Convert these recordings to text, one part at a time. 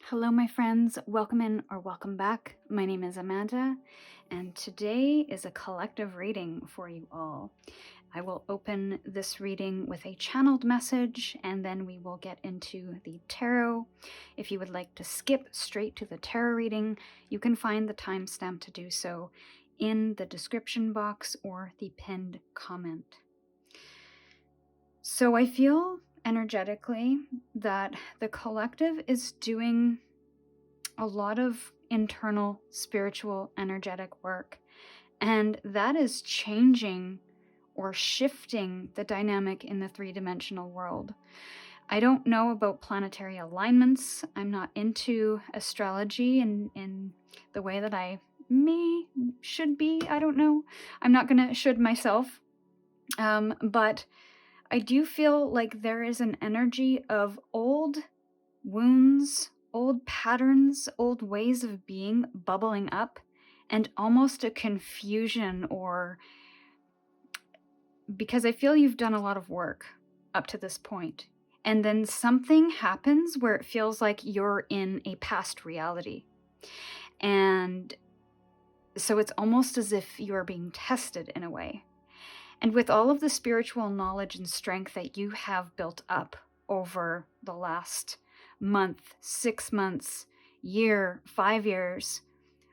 Hello, my friends. Welcome in or welcome back. My name is Amanda, and today is a collective reading for you all. I will open this reading with a channeled message, and then we will get into the tarot. If you would like to skip straight to the tarot reading, you can find the timestamp to do so in the description box or the pinned comment. So I feel energetically that the collective is doing a lot of internal spiritual energetic work, and that is changing or shifting the dynamic in the three-dimensional world. I don't know about planetary alignments. I'm not into astrology in the way that I should be. I don't know. I'm not gonna should myself. But I do feel like there is an energy of old wounds, old patterns, old ways of being bubbling up, and almost a confusion, or because I feel you've done a lot of work up to this point, and then something happens where it feels like you're in a past reality. And so it's almost as if you're being tested in a way. And with all of the spiritual knowledge and strength that you have built up over the last month, 6 months, year, 5 years,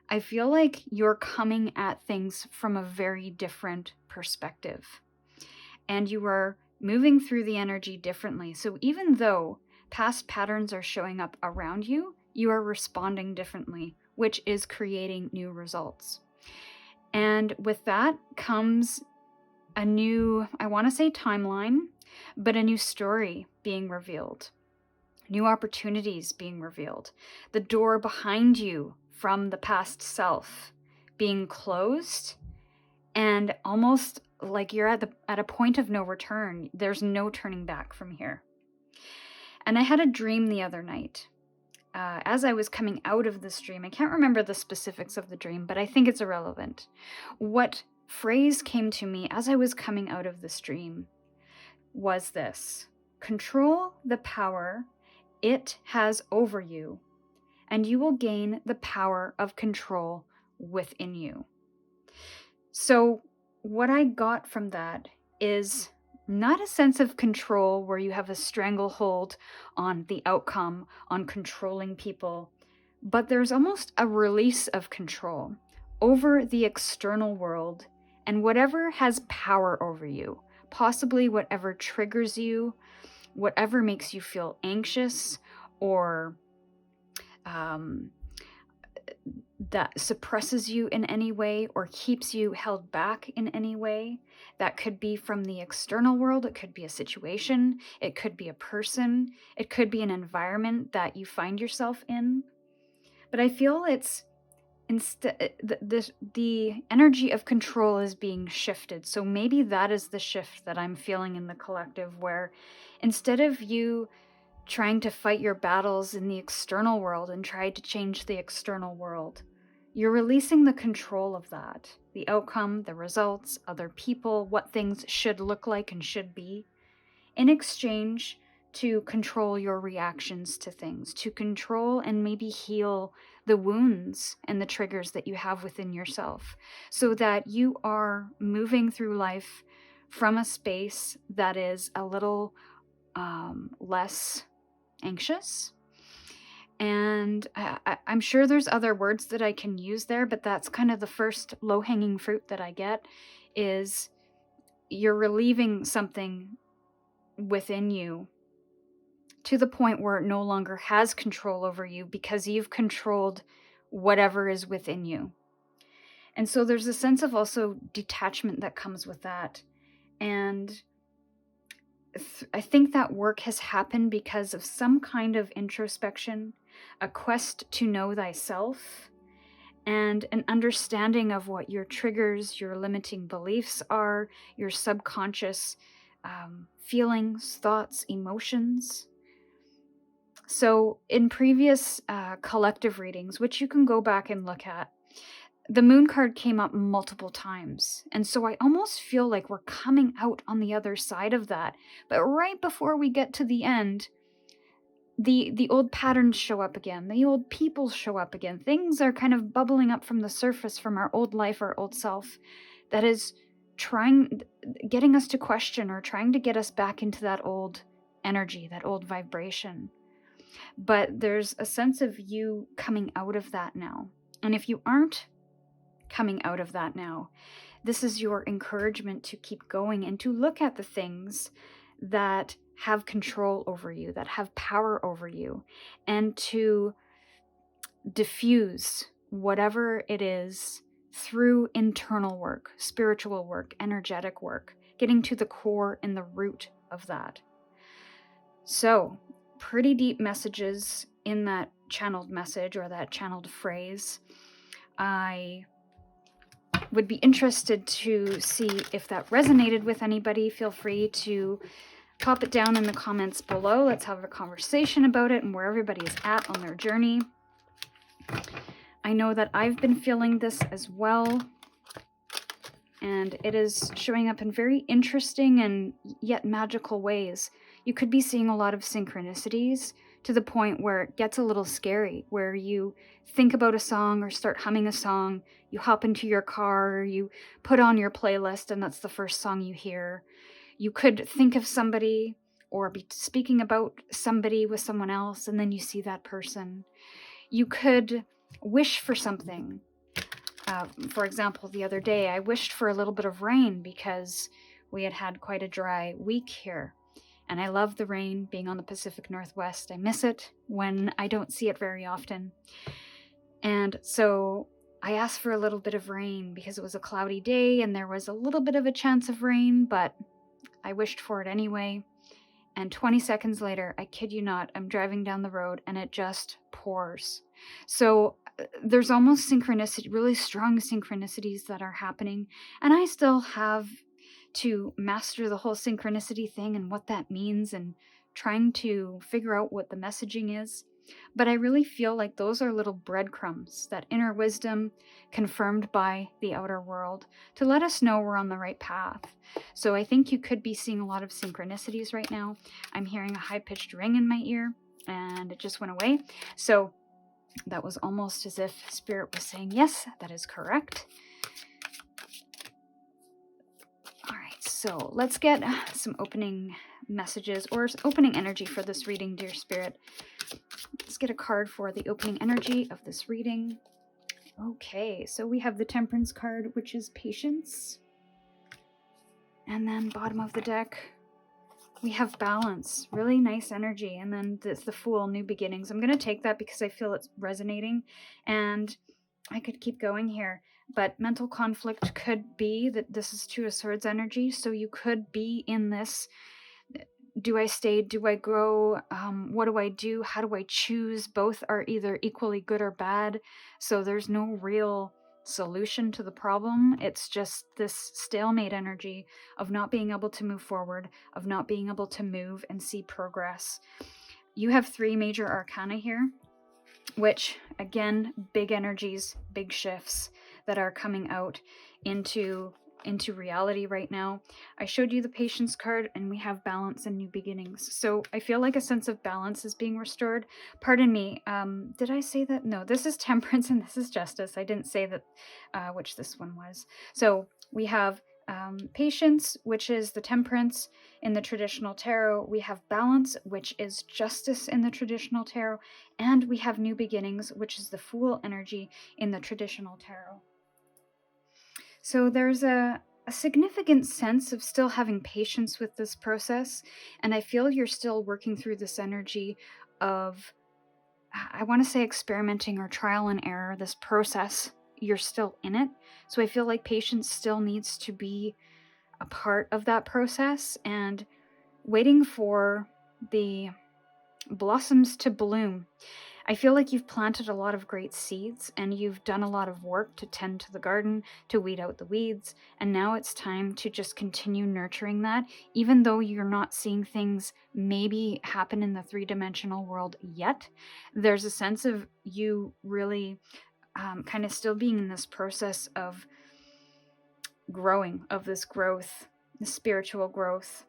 I feel like you're coming at things from a very different perspective. And you are moving through the energy differently. So even though past patterns are showing up around you, you are responding differently, which is creating new results. And with that comes a new, I want to say timeline, but a new story being revealed. New opportunities being revealed. The door behind you from the past self being closed, and almost like you're at a point of no return. There's no turning back from here. And I had a dream the other night. As I was coming out of this dream, I can't remember the specifics of the dream, but I think it's irrelevant. What phrase came to me as I was coming out of this dream was this: control the power it has over you, and you will gain the power of control within you. So what I got from that is not a sense of control where you have a stranglehold on the outcome, on controlling people, but there's almost a release of control over the external world and whatever has power over you, possibly whatever triggers you, whatever makes you feel anxious, or that suppresses you in any way or keeps you held back in any way. That could be from the external world, it could be a situation, it could be a person, it could be an environment that you find yourself in. But I feel it's the energy of control is being shifted. So maybe that is the shift that I'm feeling in the collective, where instead of you trying to fight your battles in the external world and try to change the external world, you're releasing the control of that, the outcome, the results, other people, what things should look like and should be, in exchange to control your reactions to things, to control and maybe heal the wounds and the triggers that you have within yourself, so that you are moving through life from a space that is a little less anxious. And I'm sure there's other words that I can use there, but that's kind of the first low-hanging fruit that I get, is you're relieving something within you to the point where it no longer has control over you because you've controlled whatever is within you. And so there's a sense of also detachment that comes with that. And I think that work has happened because of some kind of introspection, a quest to know thyself, and an understanding of what your triggers, your limiting beliefs are, your subconscious feelings, thoughts, emotions. So in previous collective readings, which you can go back and look at, the moon card came up multiple times. And so I almost feel like we're coming out on the other side of that. But right before we get to the end, the old patterns show up again. The old people show up again. Things are kind of bubbling up from the surface from our old life, our old self, that is getting us to question or trying to get us back into that old energy, that old vibration. But there's a sense of you coming out of that now. And if you aren't coming out of that now, this is your encouragement to keep going and to look at the things that have control over you, that have power over you, and to diffuse whatever it is through internal work, spiritual work, energetic work, getting to the core and the root of that. So, pretty deep messages in that channeled message or that channeled phrase. I would be interested to see if that resonated with anybody. Feel free to pop it down in the comments below. Let's have a conversation about it and where everybody is at on their journey. I know that I've been feeling this as well, and it is showing up in very interesting and yet magical ways. You could be seeing a lot of synchronicities to the point where it gets a little scary, where you think about a song or start humming a song, you hop into your car, or you put on your playlist and that's the first song you hear. You could think of somebody or be speaking about somebody with someone else and then you see that person. You could wish for something. For example, the other day I wished for a little bit of rain because we had quite a dry week here. And I love the rain, being on the Pacific Northwest. I miss it when I don't see it very often. And so I asked for a little bit of rain because it was a cloudy day and there was a little bit of a chance of rain, but I wished for it anyway. And 20 seconds later, I kid you not, I'm driving down the road and it just pours. So there's almost synchronicity, really strong synchronicities that are happening. And I still have to master the whole synchronicity thing and what that means and trying to figure out what the messaging is. But I really feel like those are little breadcrumbs, that inner wisdom confirmed by the outer world to let us know we're on the right path. So I think you could be seeing a lot of synchronicities right now. I'm hearing a high-pitched ring in my ear and it just went away. So that was almost as if Spirit was saying, yes, that is correct. All right, so let's get some opening messages or opening energy for this reading, dear Spirit. Let's get a card for the opening energy of this reading. Okay, so we have the Temperance card, which is patience. And then bottom of the deck, we have balance, really nice energy. And then the Fool, new beginnings. I'm going to take that because I feel it's resonating. And I could keep going here. But mental conflict could be that this is Two of Swords energy. So you could be in this, do I stay, do I grow, what do I do, how do I choose? Both are either equally good or bad. So there's no real solution to the problem. It's just this stalemate energy of not being able to move forward, of not being able to move and see progress. You have 3 major arcana here, which, again, big energies, big shifts that are coming out into reality right now. I showed you the Patience card, and we have balance and new beginnings. So I feel like a sense of balance is being restored. Pardon me, did I say that? No, this is Temperance and this is Justice. I didn't say that which this one was. So we have Patience, which is the Temperance in the traditional tarot. We have balance, which is Justice in the traditional tarot. And we have new beginnings, which is the Fool energy in the traditional tarot. So there's a significant sense of still having patience with this process. And I feel you're still working through this energy of, I want to say experimenting or trial and error, this process. You're still in it. So I feel like patience still needs to be a part of that process and waiting for the blossoms to bloom. I feel like you've planted a lot of great seeds and you've done a lot of work to tend to the garden, to weed out the weeds, and now it's time to just continue nurturing that, even though you're not seeing things maybe happen in the 3-dimensional world yet. There's a sense of you really kind of still being in this process of growing, of this growth, this spiritual growth,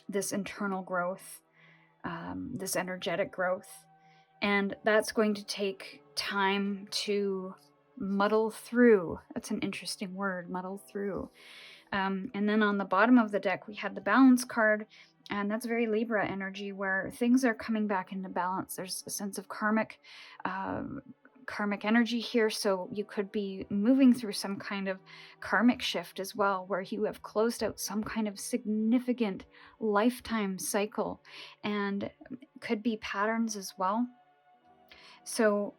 this internal growth. this energetic growth. And that's going to take time to muddle through. That's an interesting word, muddle through. And then on the bottom of the deck, we had the balance card, and that's very Libra energy, where things are coming back into balance. There's a sense of karmic energy here, so you could be moving through some kind of karmic shift as well, where you have closed out some kind of significant lifetime cycle, and could be patterns as well. So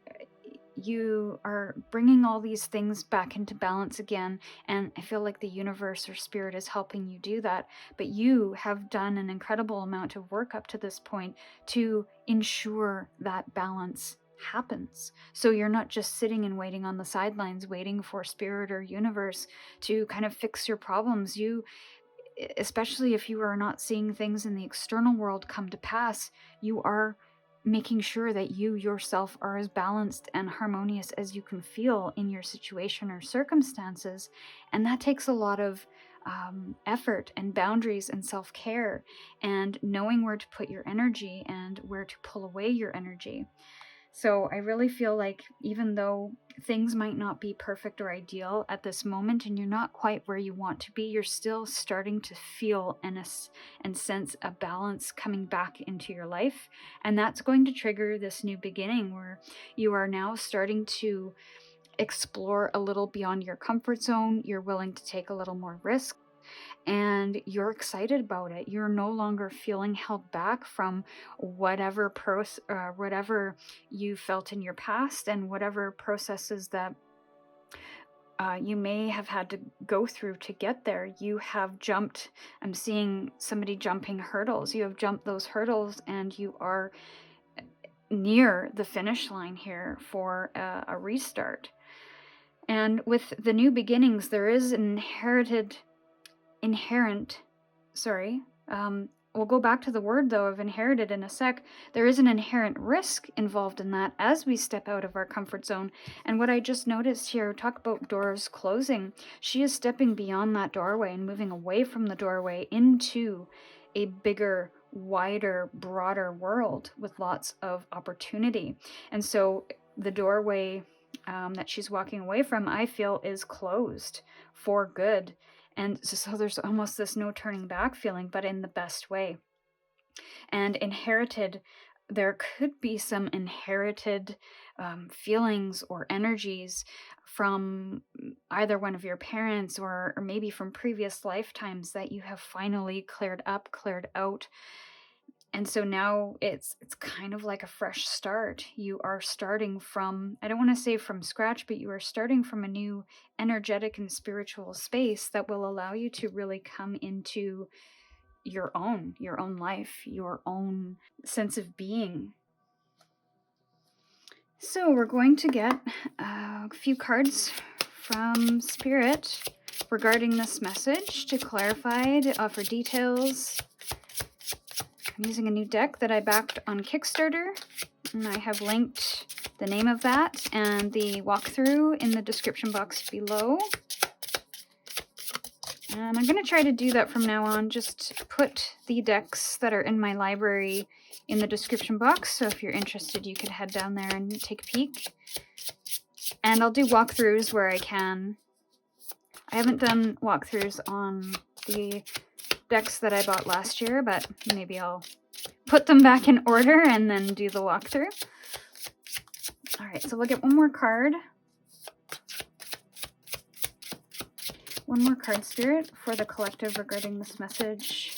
you are bringing all these things back into balance again, and I feel like the universe or spirit is helping you do that. But you have done an incredible amount of work up to this point to ensure that balance happens. So you're not just sitting and waiting on the sidelines, waiting for spirit or universe to kind of fix your problems. You, especially if you are not seeing things in the external world come to pass, you are making sure that you yourself are as balanced and harmonious as you can feel in your situation or circumstances. And that takes a lot of effort and boundaries and self-care, and knowing where to put your energy and where to pull away your energy. So I really feel like even though things might not be perfect or ideal at this moment, and you're not quite where you want to be, you're still starting to feel and sense a balance coming back into your life. And that's going to trigger this new beginning where you are now starting to explore a little beyond your comfort zone. You're willing to take a little more risk, and you're excited about it. You're no longer feeling held back from whatever you felt in your past, and whatever processes that you may have had to go through to get there. You have jumped. I'm seeing somebody jumping hurdles. You have jumped those hurdles, and you are near the finish line here for a restart. And with the new beginnings, there is an we'll go back to the word though of inherited in a sec. There is an inherent risk involved in that as we step out of our comfort zone. And what I just noticed here, talk about doors closing, she is stepping beyond that doorway and moving away from the doorway into a bigger, wider, broader world with lots of opportunity. And so the doorway that she's walking away from, I feel, is closed for good. And so there's almost this no turning back feeling, but in the best way. And inherited, there could be some inherited feelings or energies from either one of your parents or maybe from previous lifetimes that you have finally cleared out. And so now it's kind of like a fresh start. You are starting from, I don't want to say from scratch, but you are starting from a new energetic and spiritual space that will allow you to really come into your own life, your own sense of being. So we're going to get a few cards from Spirit regarding this message to clarify, to offer details. I'm using a new deck that I backed on Kickstarter, and I have linked the name of that and the walkthrough in the description box below. And I'm going to try to do that from now on, just put the decks that are in my library in the description box, so if you're interested you could head down there and take a peek. And I'll do walkthroughs where I can. I haven't done walkthroughs on the decks that I bought last year, but maybe I'll put them back in order and then do the walkthrough. Alright, so we'll get one more card. One more card, Spirit, for the collective regarding this message,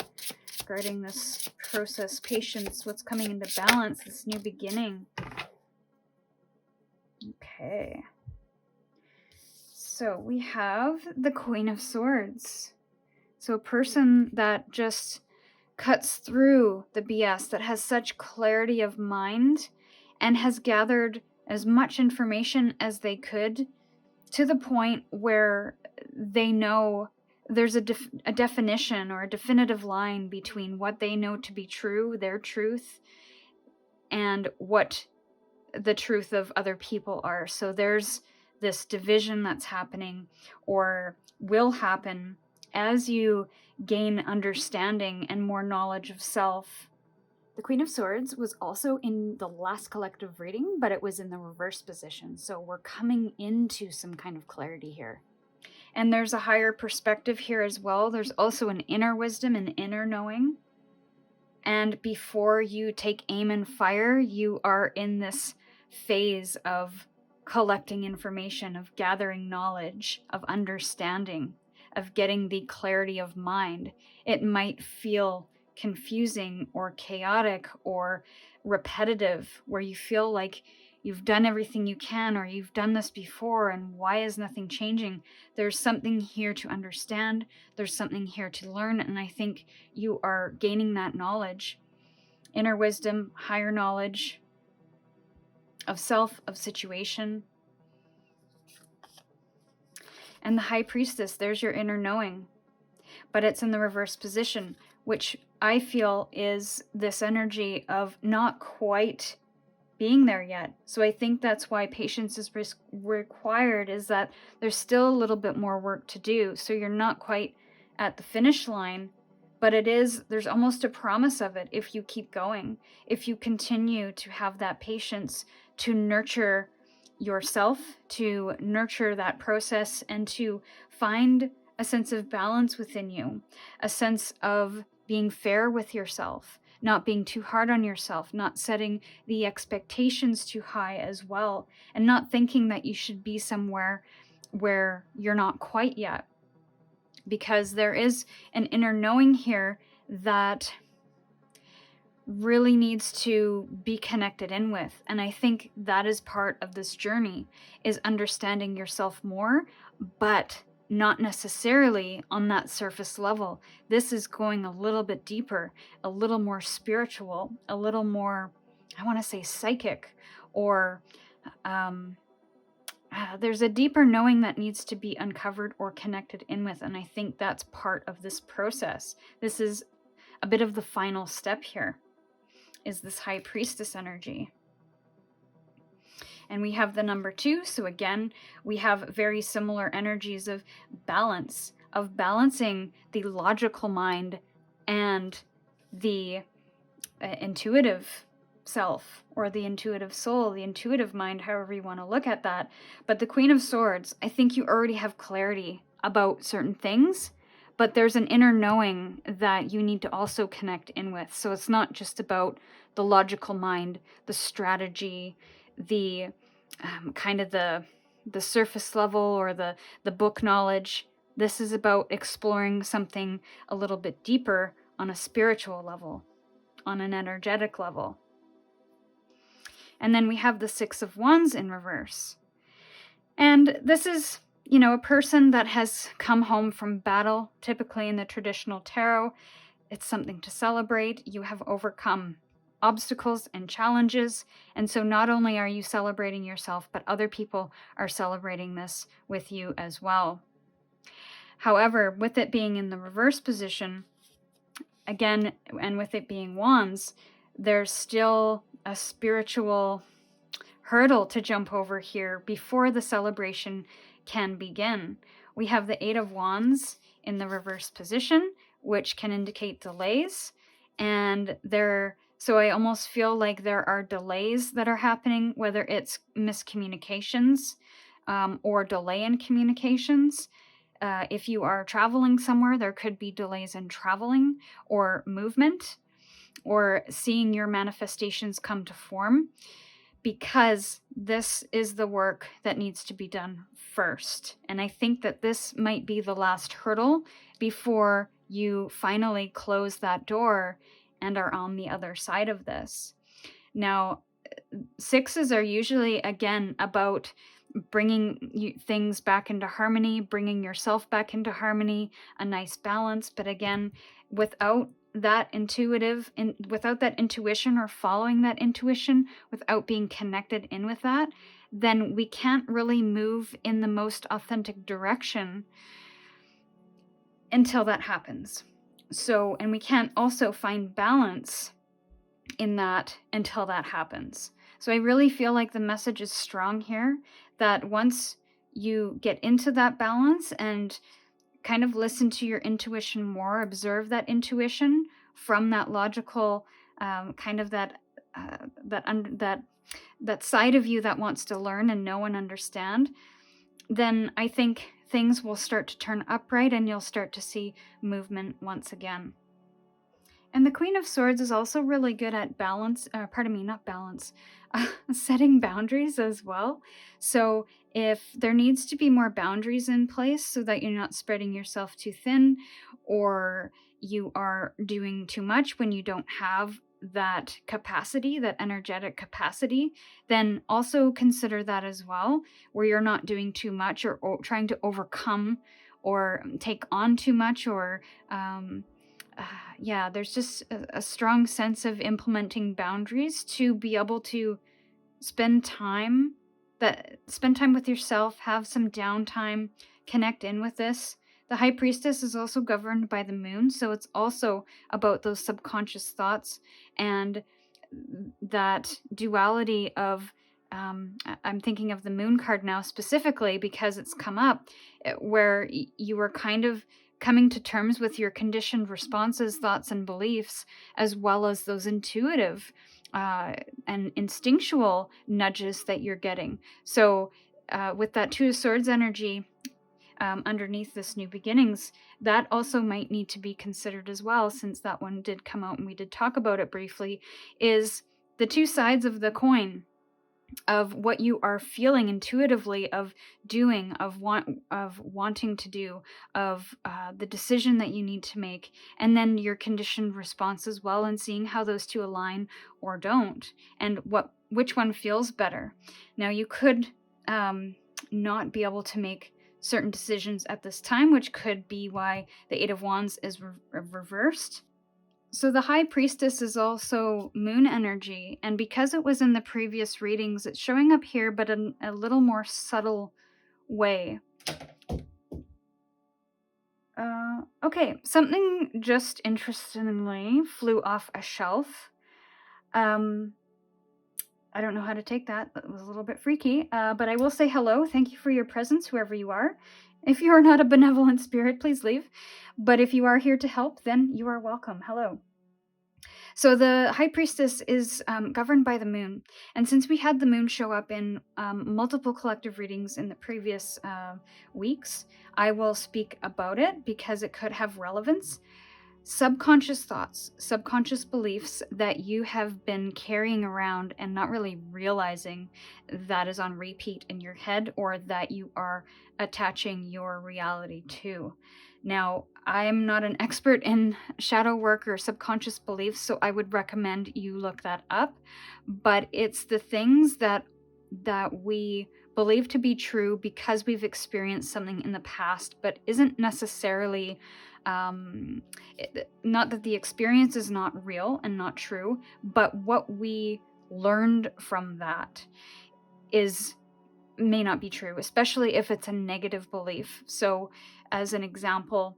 regarding this process, patience, what's coming into balance, this new beginning. Okay. So we have the Queen of Swords. So a person that just cuts through the BS, that has such clarity of mind and has gathered as much information as they could to the point where they know there's a definition or a definitive line between what they know to be true, their truth, and what the truth of other people are. So there's this division that's happening or will happen as you gain understanding and more knowledge of self. The Queen of Swords was also in the last collective reading, but it was in the reverse position. So we're coming into some kind of clarity here. And there's a higher perspective here as well. There's also an inner wisdom and inner knowing. And before you take aim and fire, you are in this phase of collecting information, of gathering knowledge, of understanding, of getting the clarity of mind. It might feel confusing or chaotic or repetitive, where you feel like you've done everything you can, or you've done this before, and why is nothing changing? There's something here to understand. There's something here to learn, and I think you are gaining that knowledge. Inner wisdom, higher knowledge of self, of situation. And the High Priestess, there's your inner knowing. But it's in the reverse position, which I feel is this energy of not quite being there yet. So I think that's why patience is required, is that there's still a little bit more work to do. So you're not quite at the finish line, but there's almost a promise of it if you keep going, if you continue to have that patience to nurture yourself, to nurture that process, and to find a sense of balance within you, a sense of being fair with yourself, not being too hard on yourself, not setting the expectations too high as well, and not thinking that you should be somewhere where you're not quite yet. Because there is an inner knowing here that really needs to be connected in with. And I think that is part of this journey, is understanding yourself more, but not necessarily on that surface level. This is going a little bit deeper, a little more spiritual, a little more, I want to say psychic, or there's a deeper knowing that needs to be uncovered or connected in with. And I think that's part of this process. This is a bit of the final step here, is this High Priestess energy. And we have the number 2. So again, we have very similar energies of balance, of balancing the logical mind and the intuitive self, or the intuitive soul, the intuitive mind, however you want to look at that. But the Queen of Swords, I think you already have clarity about certain things, but there's an inner knowing that you need to also connect in with. So it's not just about the logical mind, the strategy, the kind of the surface level, or the book knowledge. This is about exploring something a little bit deeper on a spiritual level, on an energetic level. And then we have the Six of Wands in reverse. And this is, a person that has come home from battle, typically in the traditional tarot. It's something to celebrate. You have overcome obstacles and challenges. And so not only are you celebrating yourself, but other people are celebrating this with you as well. However, with it being in the reverse position, again, and with it being wands, there's still a spiritual hurdle to jump over here before the celebration can begin. We have the Eight of Wands in the reverse position, which can indicate delays. And so I almost feel like there are delays that are happening, whether it's miscommunications or delay in communications. If you are traveling somewhere, there could be delays in traveling or movement, or seeing your manifestations come to form, because this is the work that needs to be done first. And I think that this might be the last hurdle before you finally close that door and are on the other side of this. Now, sixes are usually, again, about bringing things back into harmony, bringing yourself back into harmony, a nice balance. But again, without that intuition, or following that intuition, without being connected in with that, then we can't really move in the most authentic direction until that happens. So, and we can't also find balance in that until that happens. So I really feel like the message is strong here, that once you get into that balance and kind of listen to your intuition more, observe that intuition from that logical kind of that side of you that wants to learn and know and understand, then I think things will start to turn upright and you'll start to see movement once again. And the Queen of Swords is also really good at setting boundaries as well. So if there needs to be more boundaries in place so that you're not spreading yourself too thin, or you are doing too much when you don't have that capacity, that energetic capacity, then also consider that as well, where you're not doing too much or trying to overcome or take on too much, or there's just a strong sense of implementing boundaries to be able to spend time with yourself, have some downtime, connect in with this. The High Priestess is also governed by the moon, so it's also about those subconscious thoughts and that duality of I'm thinking of the moon card now specifically because it's come up, where you are kind of coming to terms with your conditioned responses, thoughts, and beliefs, as well as those intuitive and instinctual nudges that you're getting. So with that Two of Swords energy underneath this New Beginnings, that also might need to be considered as well, since that one did come out and we did talk about it briefly, is the two sides of the coin of what you are feeling intuitively, of doing, of wanting to do, of the decision that you need to make, and then your conditioned response as well, and seeing how those two align or don't, and which one feels better. Now, you could not be able to make certain decisions at this time, which could be why the Eight of Wands is reversed. So the High Priestess is also moon energy, and because it was in the previous readings, it's showing up here, but in a little more subtle way. Okay, something just interestingly flew off a shelf. I don't know how to take that. That was a little bit freaky, but I will say hello. Thank you for your presence, whoever you are. If you are not a benevolent spirit, please leave. But if you are here to help, then you are welcome. Hello. So the High Priestess is governed by the moon. And since we had the moon show up in multiple collective readings in the previous weeks, I will speak about it because it could have relevance. Subconscious thoughts, subconscious beliefs that you have been carrying around and not really realizing that is on repeat in your head, or that you are attaching your reality to. Now, I am not an expert in shadow work or subconscious beliefs, so I would recommend you look that up. But it's the things that we believe to be true because we've experienced something in the past, but isn't necessarily not that the experience is not real and not true, but what we learned from that may not be true, especially if it's a negative belief. So as an example,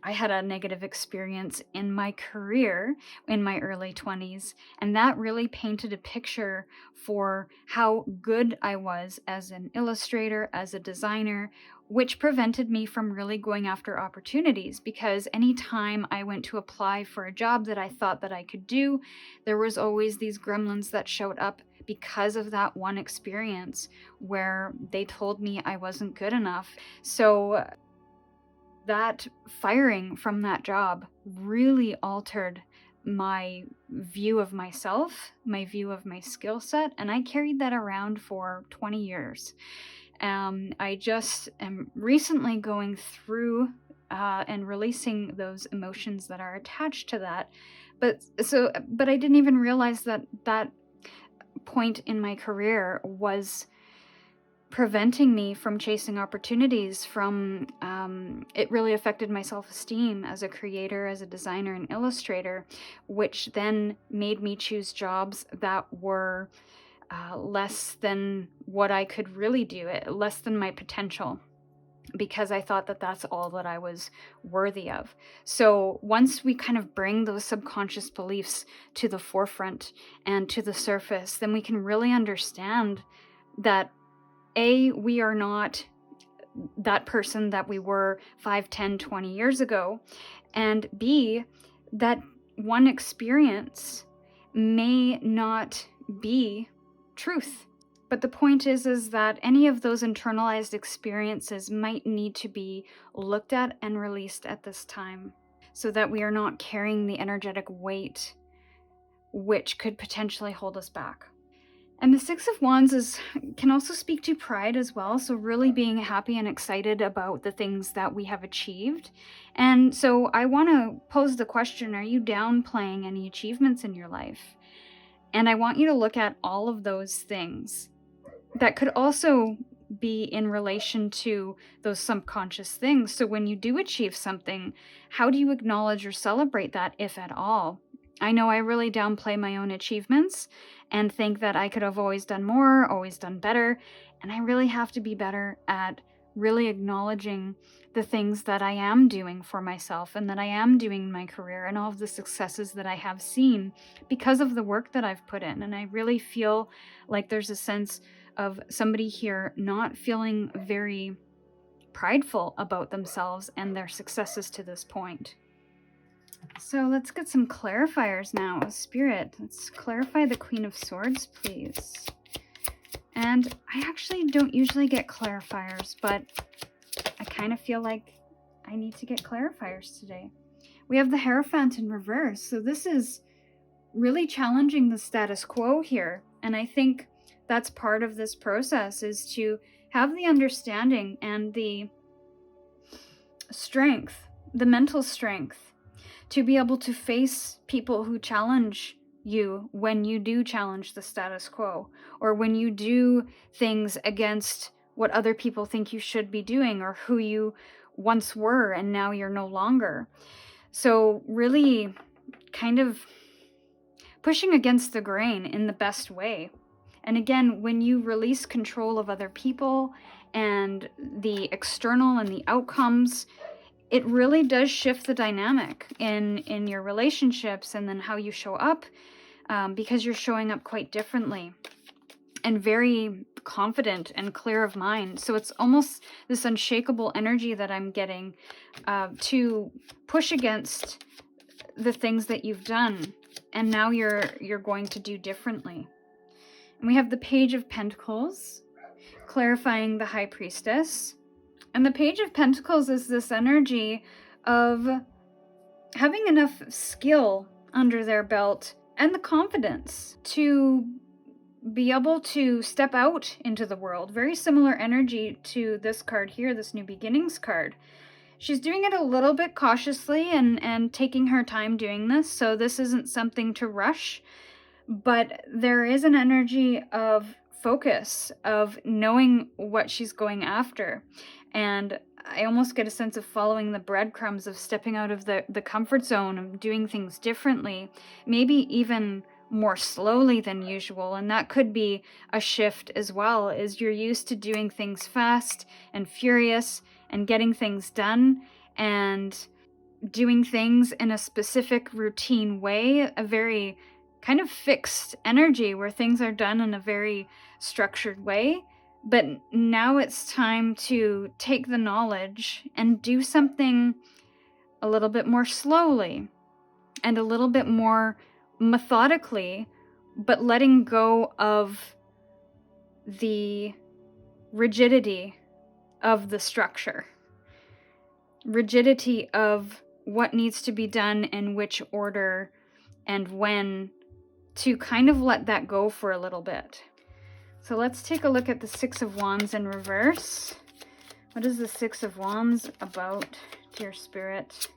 I had a negative experience in my career in my early 20s, and that really painted a picture for how good I was as an illustrator, as a designer, which prevented me from really going after opportunities, because anytime I went to apply for a job that I thought that I could do, there was always these gremlins that showed up because of that one experience where they told me I wasn't good enough. So that firing from that job really altered my view of myself, my view of my skill set, and I carried that around for 20 years. I just am recently going through and releasing those emotions that are attached to that. But I didn't even realize that point in my career was preventing me from chasing opportunities, from it really affected my self-esteem as a creator, as a designer and illustrator, which then made me choose jobs that were less than what I could really do, less than my potential, because I thought that that's all that I was worthy of. So once we kind of bring those subconscious beliefs to the forefront and to the surface, then we can really understand that A, we are not that person that we were 5, 10, 20 years ago, and B, that one experience may not be truth. But the point is that any of those internalized experiences might need to be looked at and released at this time, so that we are not carrying the energetic weight which could potentially hold us back. And the Six of Wands can also speak to pride as well, so really being happy and excited about the things that we have achieved. And so I want to pose the question, are you downplaying any achievements in your life? And I want you to look at all of those things that could also be in relation to those subconscious things. So when you do achieve something, how do you acknowledge or celebrate that, if at all? I know I really downplay my own achievements and think that I could have always done more, always done better. And I really have to be better at really acknowledging the things that I am doing for myself and that I am doing in my career and all of the successes that I have seen because of the work that I've put in. And I really feel like there's a sense of somebody here not feeling very prideful about themselves and their successes to this point. So let's get some clarifiers now. Spirit, let's clarify the Queen of Swords, please. And I actually don't usually get clarifiers, but I kind of feel like I need to get clarifiers today. We have the Hierophant in reverse, so this is really challenging the status quo here. And I think that's part of this process, is to have the understanding and the strength, the mental strength, to be able to face people who challenge you when you do challenge the status quo, or when you do things against what other people think you should be doing, or who you once were and now you're no longer. So really kind of pushing against the grain in the best way. And again, when you release control of other people and the external and the outcomes, it really does shift the dynamic in your relationships and then how you show up, because you're showing up quite differently and very confident and clear of mind. So it's almost this unshakable energy that I'm getting to push against the things that you've done and now you're going to do differently. And we have the Page of Pentacles, clarifying the High Priestess. And the Page of Pentacles is this energy of having enough skill under their belt and the confidence to be able to step out into the world. Very similar energy to this card here, this New Beginnings card. She's doing it a little bit cautiously and taking her time doing this, so this isn't something to rush. But there is an energy of focus, of knowing what she's going after. And I almost get a sense of following the breadcrumbs, of stepping out of the comfort zone, of doing things differently, maybe even more slowly than usual. And that could be a shift as well, is you're used to doing things fast and furious and getting things done and doing things in a specific routine way, a very kind of fixed energy where things are done in a very structured way. But now it's time to take the knowledge and do something a little bit more slowly and a little bit more methodically, but letting go of the rigidity of the structure, rigidity of what needs to be done in which order and when, to kind of let that go for a little bit. So let's take a look at the Six of Wands in reverse. What is the Six of Wands about, dear Spirit?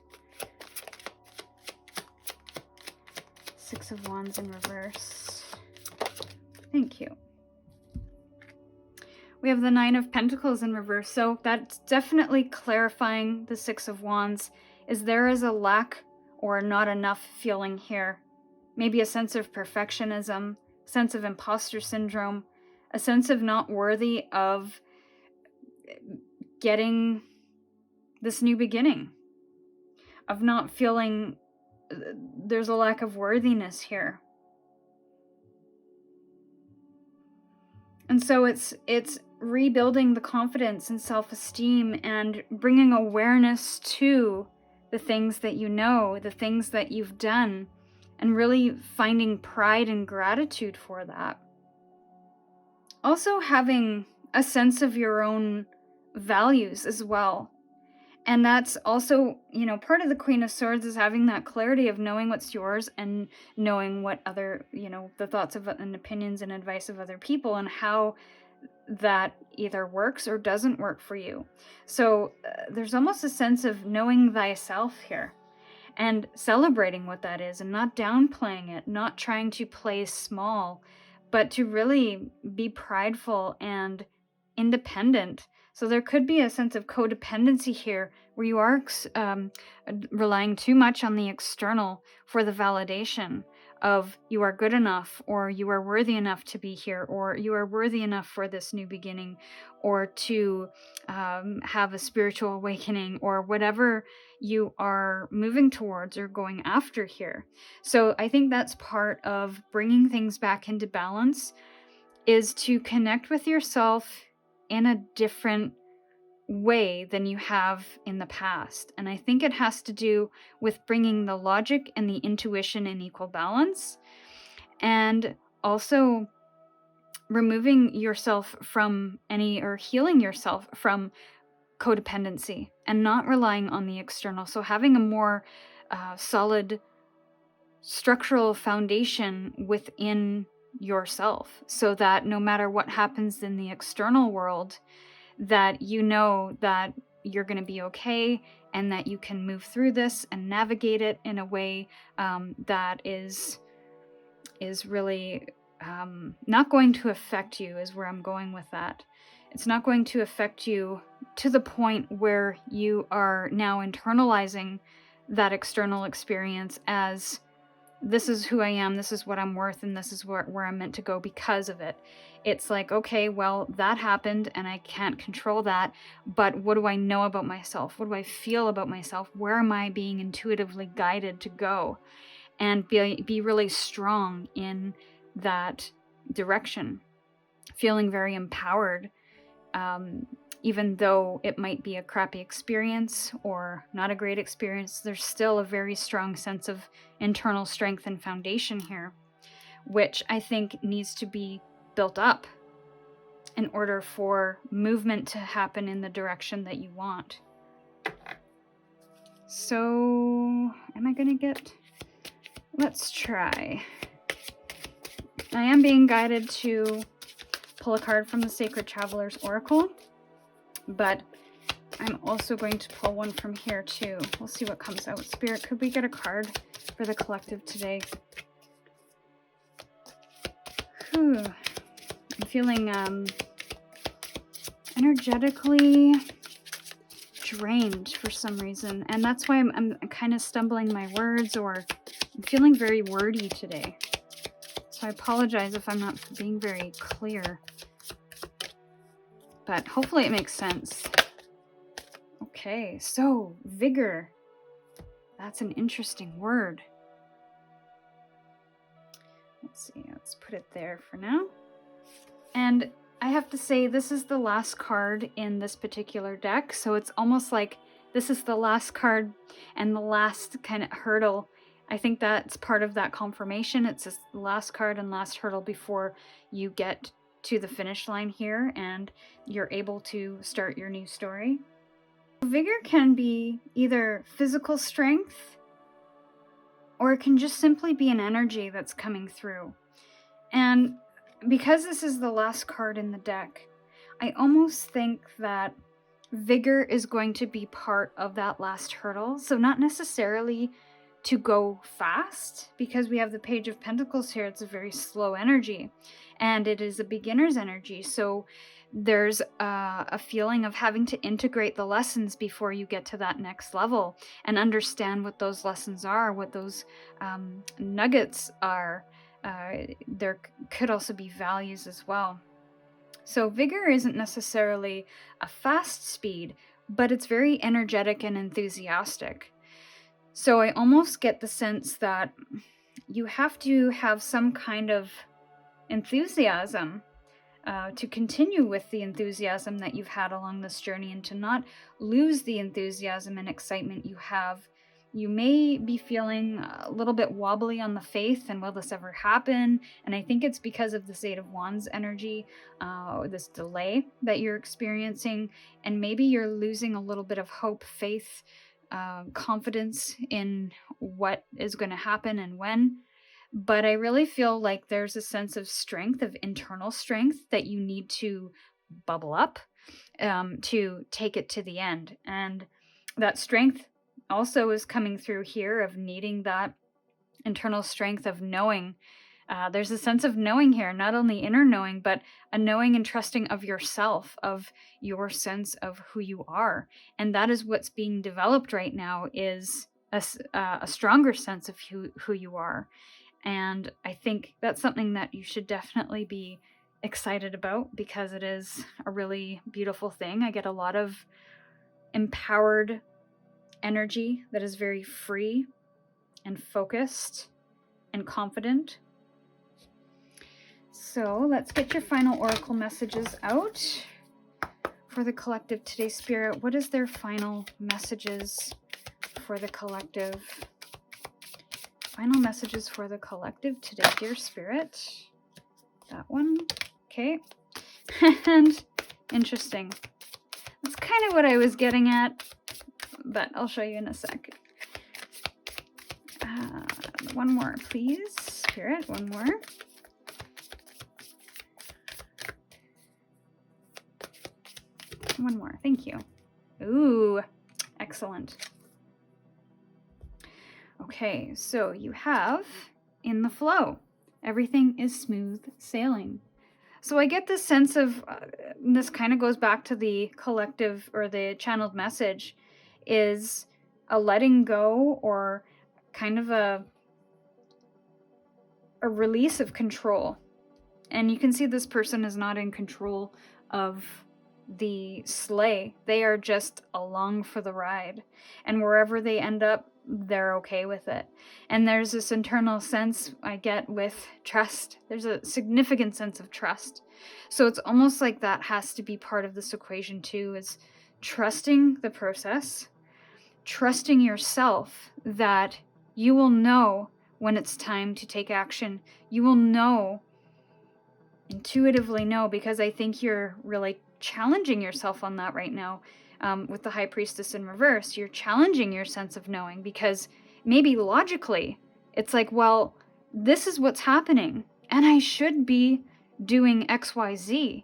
Six of Wands in reverse. Thank you. We have the Nine of Pentacles in reverse. So that's definitely clarifying the Six of Wands. Is there is a lack or not enough feeling here. Maybe a sense of perfectionism, sense of imposter syndrome, a sense of not worthy of getting this new beginning, of not feeling there's a lack of worthiness here. And so it's rebuilding the confidence and self-esteem and bringing awareness to the things that you know, the things that you've done, and really finding pride and gratitude for that. Also having a sense of your own values as well. And that's also, part of the Queen of Swords is having that clarity of knowing what's yours and knowing what other, the thoughts of and opinions and advice of other people and how that either works or doesn't work for you. So there's almost a sense of knowing thyself here and celebrating what that is and not downplaying it, not trying to play small, but to really be prideful and independent. So there could be a sense of codependency here where you are relying too much on the external for the validation of you are good enough, or you are worthy enough to be here, or you are worthy enough for this new beginning, or to have a spiritual awakening, or whatever you are moving towards or going after here. So I think that's part of bringing things back into balance, is to connect with yourself in a different way than you have in the past. And I think it has to do with bringing the logic and the intuition in equal balance, and also removing yourself from healing yourself from codependency and not relying on the external. So having a more solid structural foundation within yourself, so that no matter what happens in the external world, that you know that you're going to be okay and that you can move through this and navigate it in a way that is really not going to affect you, is where I'm going with that. It's not going to affect you to the point where you are now internalizing that external experience as, this is who I am, this is what I'm worth, and this is where I'm meant to go because of it. It's like, okay, well, that happened and I can't control that, but what do I know about myself? What do I feel about myself? Where am I being intuitively guided to go? And be really strong in that direction, feeling very empowered, even though it might be a crappy experience or not a great experience. There's still a very strong sense of internal strength and foundation here, which I think needs to be built up in order for movement to happen in the direction that you want. So, am I gonna get... Let's try. I am being guided to pull a card from the Sacred Traveler's Oracle, but I'm also going to pull one from here too. We'll see what comes out. Spirit, could we get a card for the collective today? Whew. I'm feeling energetically drained for some reason, and that's why I'm kind of stumbling my words, or I'm feeling very wordy today. So I apologize if I'm not being very clear, but hopefully it makes sense. Okay, so vigor. That's an interesting word. Let's see, let's put it there for now. And I have to say, this is the last card in this particular deck, so it's almost like this is the last card and the last kind of hurdle. I think that's part of that confirmation. It's the last card and last hurdle before you get to the finish line here and you're able to start your new story. Vigor can be either physical strength, or it can just simply be an energy that's coming through. And because this is the last card in the deck, I almost think that vigor is going to be part of that last hurdle. So not necessarily to go fast, because we have the Page of Pentacles here. It's a very slow energy, and it is a beginner's energy. So there's a feeling of having to integrate the lessons before you get to that next level and understand what those lessons are, what those nuggets are. There could also be values as well. So vigor isn't necessarily a fast speed, but it's very energetic and enthusiastic. So I almost get the sense that you have to have some kind of enthusiasm to continue with the enthusiasm that you've had along this journey, and to not lose the enthusiasm and excitement you have You may be feeling a little bit wobbly on the faith, and will this ever happen? And I think it's because of this Eight of Wands energy, this delay that you're experiencing, and maybe you're losing a little bit of hope, faith, confidence in what is going to happen and when. But I really feel like there's a sense of strength, of internal strength, that you need to bubble up to take it to the end. And that strength also is coming through here, of needing that internal strength of knowing. There's a sense of knowing here, not only inner knowing, but a knowing and trusting of yourself, of your sense of who you are. And that is what's being developed right now, is a stronger sense of who you are. And I think that's something that you should definitely be excited about, because it is a really beautiful thing. I get a lot of empowered energy that is very free and focused and confident. So let's get your final oracle messages out for the collective today. Spirit, what is their final messages for the collective? Final messages for the collective today, dear Spirit. That one. Okay. And interesting. That's kind of what I was getting at, but I'll show you in a sec. One more, please. Spirit, one more. One more. Thank you. Ooh, excellent. Okay, so you have in the flow. Everything is smooth sailing. So I get this sense of, this kind of goes back to the collective or the channeled message, is a letting go, or kind of a release of control. And you can see this person is not in control of the sleigh. They are just along for the ride. And wherever they end up, they're okay with it. And there's this internal sense I get with trust. There's a significant sense of trust. So it's almost like that has to be part of this equation too, is trusting the process, trusting yourself that you will know when it's time to take action. You will know, intuitively know, because I think you're really challenging yourself on that right now. With the High Priestess in reverse, you're challenging your sense of knowing, because maybe logically it's like, well, this is what's happening and I should be doing XYZ,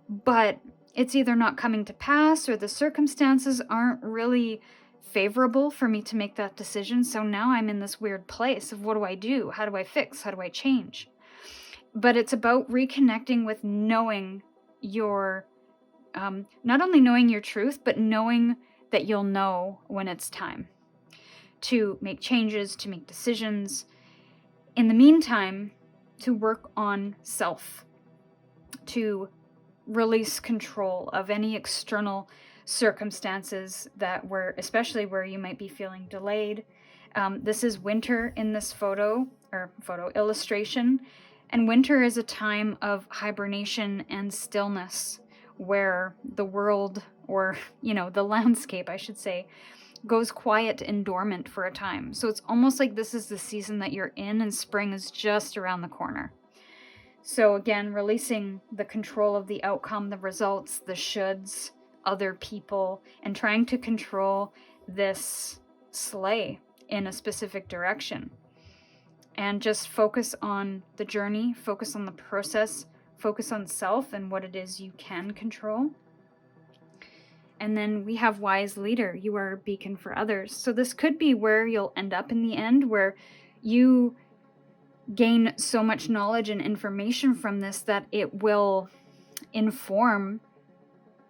but it's either not coming to pass or the circumstances aren't really favorable for me to make that decision. So now I'm in this weird place of, what do I do? How do I fix? How do I change? But it's about reconnecting with knowing your not only knowing your truth, but knowing that you'll know when it's time to make changes, to make decisions. In the meantime, to work on self, to release control of any external circumstances that especially where you might be feeling delayed. This is winter in this photo illustration, and winter is a time of hibernation and stillness, where the world, or, the landscape, I should say, goes quiet and dormant for a time. So it's almost like this is the season that you're in, and spring is just around the corner. So again, releasing the control of the outcome, the results, the shoulds, other people, and trying to control this sleigh in a specific direction. And just focus on the journey, focus on the process, focus on self and what it is you can control. And then we have wise leader. You are a beacon for others. So this could be where you'll end up in the end, where you gain so much knowledge and information from this that it will inform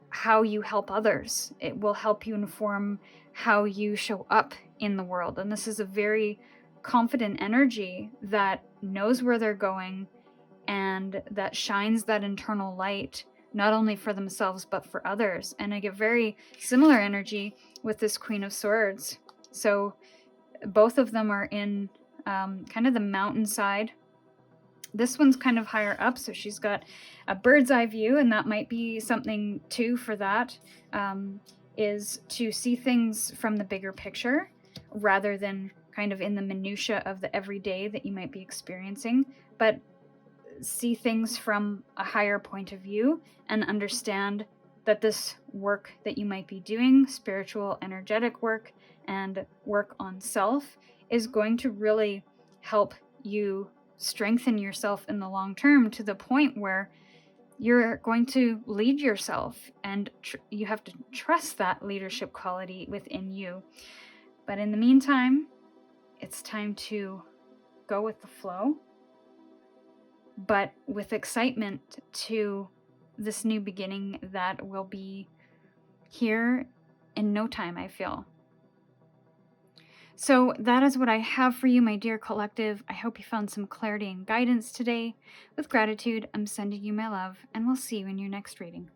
how you help others. It will help you inform how you show up in the world. And this is a very confident energy that knows where they're going, and that shines that internal light, not only for themselves, but for others. And I get very similar energy with this Queen of Swords. So both of them are in kind of the mountainside. This one's kind of higher up, so she's got a bird's eye view, and that might be something too for that, is to see things from the bigger picture, rather than kind of in the minutia of the everyday that you might be experiencing, but see things from a higher point of view and understand that this work that you might be doing, spiritual, energetic work, and work on self, is going to really help you strengthen yourself in the long term to the point where you're going to lead yourself, and you have to trust that leadership quality within you. But in the meantime, it's time to go with the flow, but with excitement to this new beginning that will be here in no time, I feel. So that is what I have for you, my dear collective. I hope you found some clarity and guidance today. With gratitude, I'm sending you my love, and we'll see you in your next reading.